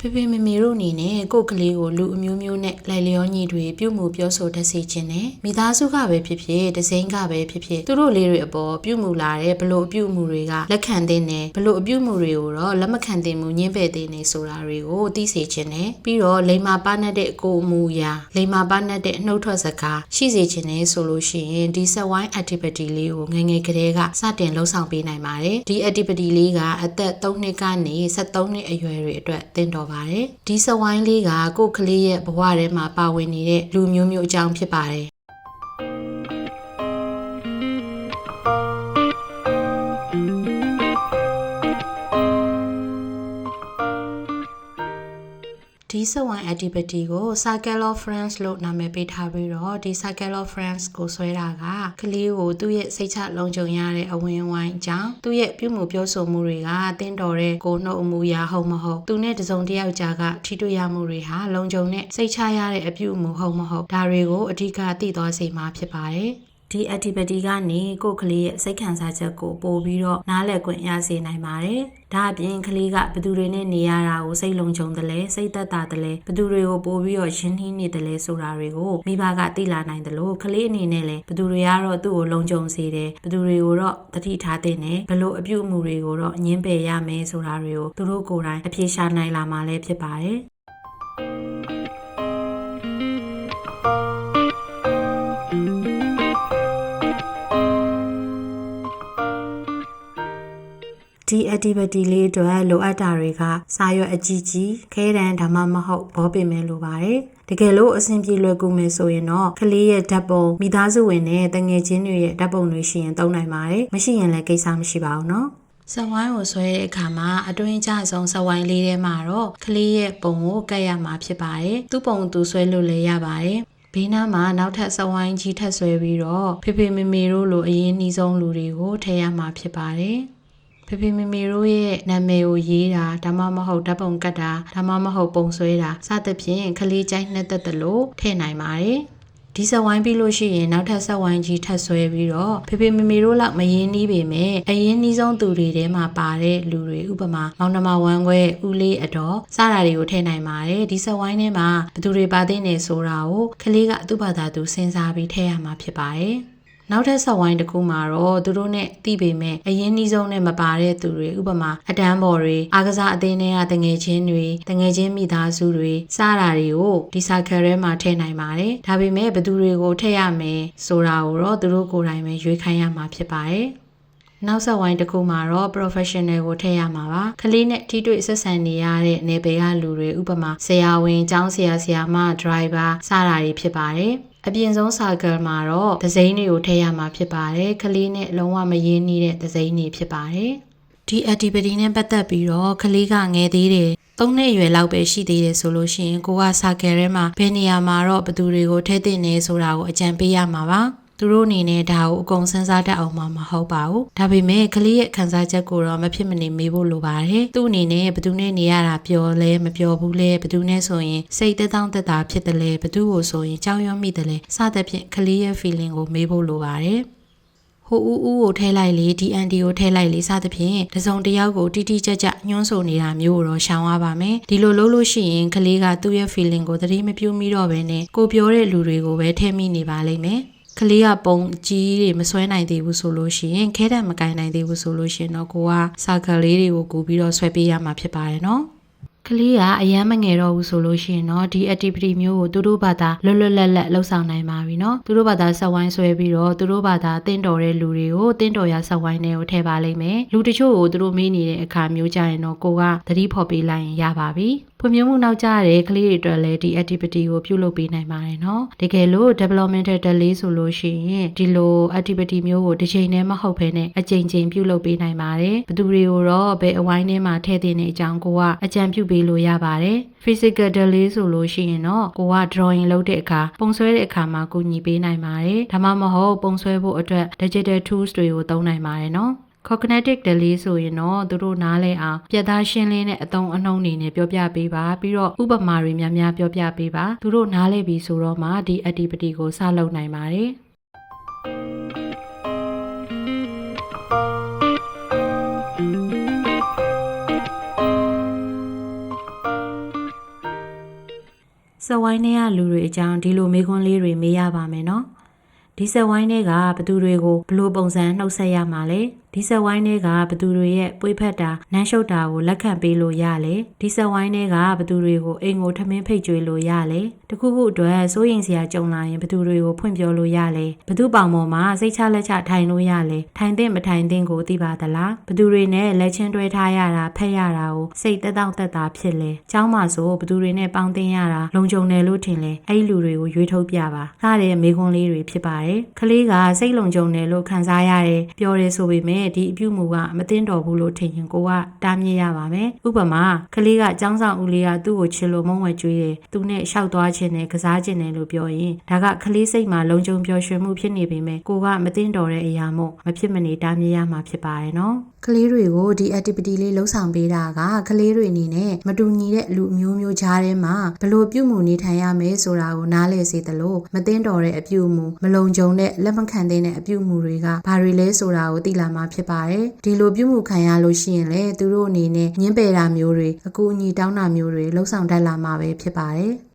ဖေဖေမေမေတို့အနေနဲ့ကိုကလေးကိုလူအမျိုးမျိုးနဲ့လိုက်လျောညီတွေပြုမှုပြောဆိုတတ်စေခြင်းနဲ့မိသားစုကပဲဖြစ်ဖြစ်ဒစိမ့်ကပဲဖြစ်ဖြစ်သူတို့လေးတွေအပေါ်ပြုမှုလာတဲ့ဘလို့အပြုမှုတွေကလက်ခံတဲ့နဲ့ဘလို့အပြုမှုတွေကိုတော့လက်မခံသင့်မှုညှင်းပယ်တဲ့နေဆိုတာတွေကိုသိစေခြင်းနဲ့ပြီးတော့လိမ္မာပါနဲ့တဲ့ကိုယ်အမှုရာလိမ္မာပါနဲ့တဲ့နှုတ်ထွက်စကားရှိစေခြင်းနဲ့ဆိုလို့ရှိရင်ဒီဆက်ဝိုင်း activity လေးကိုငယ်ငယ်ကလေးကစတင်လှုပ်ဆောင်ပေးနိုင်ပါတယ်ဒီ activity လေးကအသက်3နှစ်ကနေ73နှစ်အရွယ်တွေအတွက်သင်တော်ပါတယ်ဒီစဝိုင်းလေးကကိုယ့်ကလေးရဲ့ဘဝထဲမှာပါဝင်နေတဲ့လူမျိုးမျိုးအကြောင်းဖြစ်ပါတယ်ဒီစဝိုင်း activity ကို Circle of Friends လို့နာမည်ပေးထားပြီးတော့ဒီ Circle of Friends ကိုဆွဲတာကကလေးကိုသူ့ရဲ့စိတ်ချလုံခြုံရတဲ့အဝန်းအဝိုင်းအကြောင်းသူ့ရဲ့ပြုမှုပြောဆိုမှုတွေကတင်းတော်တဲ့ကိုနှုတ်အမူအရာဟုတ်မဟုတ်သူနဲ့တစုံတစ်ယောက်ကြားကထိတွေ့ရမှုတွေဟာလုံခြုံတဲ့စိတ်ချရတဲ့အပြုအမူဟုတ်မဟုတ်ဒါတွေကိုအဓိကသိသွားစေမှာဖြစ်ပါတယ်ဒီ activity ကနေကိုယ့်ကလေးရဲ့စိတ်ခံစားချက်ကိုပို့ပြီးတော့နားလည်ခွင့်ရစေနိုင်ပါတယ်။ဒါအပြင်ကလေးကဘယ်သူတွေနဲ့နေရတာကိုစိတ်လုံခြုံတယ်လဲစိတ်သက်သာတယ်လဲဘယ်သူတွေကိုပို့ပြီးတော့ရင်းနှီးနေတယ်လဲဆိုတာတွေကိုမိဘကသိလာနိုင်တယ်လို့ကလေးအနေနဲ့လည်းဘယ်သူတွေကတော့သူ့ကိုလုံခြုံစေတယ်ဘယ်သူတွေကိုတော့တတိထားတဲ့နဲ့ဘယ်လိုအပြုအမူတွေကိုတော့ညှင်းပယ်ရမယ်ဆိုတာတွေကိုသူတို့ကိုယ်တိုင်အပြေရှာနိုင်လာမှာလည်းဖြစ်ပါတယ်။ဒီ activity လေးအတွက်လိုအပ်တာတွေကစာရွက်အကြီးကြီးခဲတံဒါမှမဟုတ်ဘောပင်ပဲလိုပါတယ်တကယ်လို့အဆင်ပြေလွယ်ကူမယ်ဆိုရင်တော့ကလေးရဲ့ဓာတ်ပုံမိသားစုဝင်နဲ့တငယ်ချင်းတွေရဲ့ဓာတ်ပုံတွေရှိရင်သုံးနိုင်ပါတယ်မရှိရင်လည်းကိစ္စမရှိပါဘူးနော်စဝိုင်းကိုဆွဲတဲ့အခါမှာအတွင်းကျဆုံးစဝိုင်းလေးထဲမှာတော့ကလေးရဲ့ပုံကိုကတ်ရမှာဖြစ်ပါတယ်သူ့ပုံသူဆွဲလို့လည်းရပါတယ်ဘေးနားမှာနောက်ထပ်စဝိုင်းကြီးထပ်ဆွဲပြီးတော့ဖေဖေမေမေတို့လိုအရင်နှီးဆုံးလူတွေကိုထည့်ရမှာဖြစ်ပါတယ်ဖေဖေမေမေတို့ရဲ့နာမည်ကိုရေးတာဒါမှမဟုတ်ဓာတ်ပုံကတ်တာဒါမှမဟုတ်ပုံဆွဲတာစသဖြင့်ကလေးကြိုက်နှက်သက်တယ်လို့ထည့်နိုင်ပါတယ်ဒီဆက်ဝိုင်းပြီးလို့ရှိရင်နောက်ထပ်ဆက်ဝိုင်းကြီးထပ်ဆွဲပြီးတော့ဖေဖေမေမေတို့လောက်မရင်းနှီးပေမဲ့အရင်နှီးဆုံးသူတွေထဲမှာပါတဲ့လူတွေဥပမာမောင်နှမဝမ်းခွဲဦးလေးအတော်စတာတွေကိုထည့်နိုင်ပါတယ်ဒီဆက်ဝိုင်းထဲမှာဘယ်သူတွေပါသိနေဆိုတာကိုကလေးကသူ့ဘာသာသူစဉ်းစားပြီးထည့်ရမှာဖြစ်ပါတယ်နောက်ထပ်ဆက်ဝိုင်းတစ်ခုမှာတော့သူတို့နဲ့တိပေမဲ့အရင်နှီးဆုံးနဲ့မပါတဲ့သူတွေဥပမာအတန်းပေါ်တွေအားကစားအသင်းတွေကတငယ်ချင်းတွေတငယ်ချင်းမိသားစုတွေစတာတွေကိုဒီ circle ထဲမှာထည့်နိုင်ပါတယ်ဒါပေမဲ့ဘယ်သူတွေကိုထည့်ရမယ်ဆိုတာကိုတော့သူတို့ကိုယ်တိုင်ပဲရွေးခိုင်းရမှာဖြစ်ပါတယ်နောက်ဆက်ဝိုင်းတစ်ခုမှာတော့ professional ကိုထည့်ရမှာပါကလေးနဲ့ထိတွေ့ဆက်ဆံနေရတဲ့နယ်ပယ်ကလူတွေဥပမာဆရာဝန်ကျောင်းဆရာဆရာမ driver စတာတွေဖြစ်ပါတယ်အပြင်ဆုံး circle မှာတော့ဒဇိန်းတွေကိုထည့်ရမှာဖြစ်ပါတယ်ကလေးနဲ့လုံးဝမရင်းနှီးတဲ့ဒဇိန်းတွေဖြစ်ပါတယ်ဒီ activity နဲ့ပတ်သက်ပြီးတော့ကလေးကငယ်သေးတယ်3နှစ်အရွယ်လောက်ပဲရှိသေးတယ်ဆိုလို့ရှိရင်ကိုက circle ထဲမှာဘယ်နေရာမှာတော့ဘယ်သူတွေကိုထည့်သင့်နေဆိုတာကိုအကြံပေးရမှာပါသူတို့အနေနဲ့ဒါကိုအကုန်စဉ်းစားတတ်အောင်မှမဟုတ်ပါဘူးဒါပေမဲ့ကလေးရဲ့ခံစားချက်ကိုတော့မဖြစ်မနေမေးဖို့လိုပါတယ်သူ့အနေနဲ့ဘယ်သူနဲ့နေရတာပျော်လဲမပျော်ဘူးလဲဘယ်သူနဲ့ဆိုရင်စိတ်သက်သောသက်သာဖြစ်တယ်လဲဘယ်သူကိုဆိုရင်ကြောက်ရွံ့မိတယ်လဲစသဖြင့်ကလေးရဲ့ feeling ကိုမေးဖို့လိုပါတယ်ဟိုဦးကိုထဲလိုက်လေဒီအန်တီကိုထဲလိုက်လေစသဖြင့်တစုံတစ်ယောက်ကိုတိတိကျကျညွှန်းဆိုနေတာမျိုးတော့ရှောင်ရပါမယ်ဒီလိုလုပ်လို့ရှိရင်ကလေးကသူ့ရဲ့ feeling ကိုသတိမပြုမိတော့ဘဲနဲ့ကိုပြောတဲ့လူတွေကိုပဲထဲမိနေပါလိမ့်မယ်ကလေးကပုံကြီးတွေမဆွဲနိုင်သေးဘူးဆိုလို့ရှိရင်ခဲတံမကင်နိုင်သေးဘူးဆိုလို့ရှိရင်တော့ကိုကစာကလေးတွေကိုကူပြီးတော့ဆွဲပေးရမှာဖြစ်ပါတယ်နော်ကလေးကအရန်မငယ်တော့ဘူးဆိုလို့ရှိရင်တော့ဒီ activity မျိုးကိုသူတို့ဘာသာလွတ်လွတ်လပ်လပ်လှုပ်ဆောင်နိုင်ပါပြီနော်သူတို့ဘာသာဆက်ဝိုင်းဆွဲပြီးတော့သူတို့ဘာသာတင့်တော်တဲ့လူတွေကိုတင့်တော်ရဆက်ဝိုင်းတွေကိုထည့်ပါလိမ့်မယ်လူတချို့ကိုသူတို့မေးနေတဲ့အခါမျိုးကြရင်တော့ကိုကသတိဖော်ပေးလိုက်ရင်ရပါပြီဖွံ့ဖြိုးမှုနောက်ကျတဲ့ကလေးတွေအတွက်လည်းဒီ activity ကိုပြုလုပ်ပေးနိုင်ပါတယ်နော်တကယ်လို့ developmental delay ဆိုလို့ရှိရင်ဒီလို activity မျိုးကိုတစ်ချိန်တည်းမဟုတ်ဘဲနဲ့အကြိမ်ကြိမ်ပြုလုပ်ပေးနိုင်ပါတယ်ဘယ်သူတွေကိုတော့ဘယ်အဝိုင်းထဲမှာထည့်သင့်တဲ့အကြောင်းကိုကအကြံပြုပေးလို့ရပါတယ် physical delay ဆိုလို့ရှိရင်တော့ကိုက drawing လုပ်တဲ့အခါပုံဆွဲတဲ့အခါမှာကူညီပေးနိုင်ပါတယ်ဒါမှမဟုတ်ပုံဆွဲဖို့အတွက် digital tools တွေကိုသုံးနိုင်ပါတယ်နော်cognitive delay ဆိုရင်တော့သူတို့နားလဲအောင်ပြတ်သားရှင်းလင်းတဲ့အသုံးအနှုန်းတွေနဲ့ပြောပြပေးပါပြီးတော့ဥပမာတွေများများပြောပြပေးပါသူတို့နားလဲပြီဆိုတော့မှဒီ activity ကိုစလုပ်နိုင်ပါတယ် ဝိုင်းထဲကလူတွေအကြောင်းဒီလိုမေးခွန်းလေးတွေမေးရပါမယ်နော်ဒီဆက်ဝိုင်းတွေကဘသူတွေကိုဘလို့ပုံစံနှုတ်ဆက်ရမှာလဲဒီဆက်ဝိုင်းတွေကဘသူတွေရဲ့ပွေးဖက်တာနမ်းရှုပ်တာကိုလက်ခံပေးလို့ရလဲဒီဆက်ဝိုင်းတွေကဘသူတွေကိုအိမ်ကိုထမင်းဖိတ်ကြွေလို့ရလဲတခုခုအတွက်စိုးရင်စရာကြုံလာရင်ဘသူတွေကိုဖွင့်ပြောလို့ရလဲဘသူပေါင်ပေါ်မှာစိတ်ချလက်ချထိုင်လို့ရလဲထိုင်တဲ့မထိုင်တဲ့ကိုသိပါသလားဘသူတွေနဲ့လက်ချင်းတွဲထားရတာဖက်ရတာကိုစိတ်တက်တောင့်တက်တာဖြစ်လဲเจ้าမှာဆိုဘသူတွေနဲ့ပေါင်းတင်ရတာလုံခြုံတယ်လို့ထင်လဲအဲ့လူတွေကိုရွေးထုတ်ပြပါစတဲ့မေးခွန်းလေးတွေဖြစ်ပါတယ်ကလေးကစိတ်လုံခြုံတယ်လို့ခံစားရတယ်ပြောတယ်ဆိုပေမဲ့ဒီအပြုမူကမသိတော်ဘူးလို့ထင်ရင်ကိုကတားမြစ်ရပါမယ်ဥပမာကလေးကကျောင်းဆောင်ဦးလေးကသူ့ကိုချစ်လို့မုန်းဝဲကြွေးတယ်သူနဲ့ရှောက်သွားခြင်းနဲ့ကစားခြင်းနဲ့လို့ပြောရင်ဒါကကလေးစိတ်မှာလုံခြုံပျော်ရွှင်မှုဖြစ်နေပေမဲ့ကိုကမသိတော်တဲ့အရာမို့မဖြစ်မနေတားမြစ်ရမှာဖြစ်ပါတယ်နော်ကလေးတွေကိုဒီ activity လေးလှုပ်ဆောင်ပေးတာကကလေးတွေအနေနဲ့မတူညီတဲ့လူမျိုးမျိုးကြားထဲမှာဘလို့ပြုမှုနေထိုင်ရမယ်ဆိုတာကိုနားလည်စေသလိုမသိတော်တဲ့အပြုမှုမလုံခြုံတဲ့လက်မခံတဲ့အပြုမှုတွေကဘာတွေလဲဆိုတာကိုသိလာမှာဖြစ်ပါတယ်ဒီလိုပြုမှုခံရလို့ရှိရင်လေသူတို့အနေနဲ့ညှင်းပယ်တာမျိုးတွေအကူအညီတောင်းတာမျိုးတွေလှုပ်ဆောင်တတ်လာမှာပဲဖြစ်ပါတယ်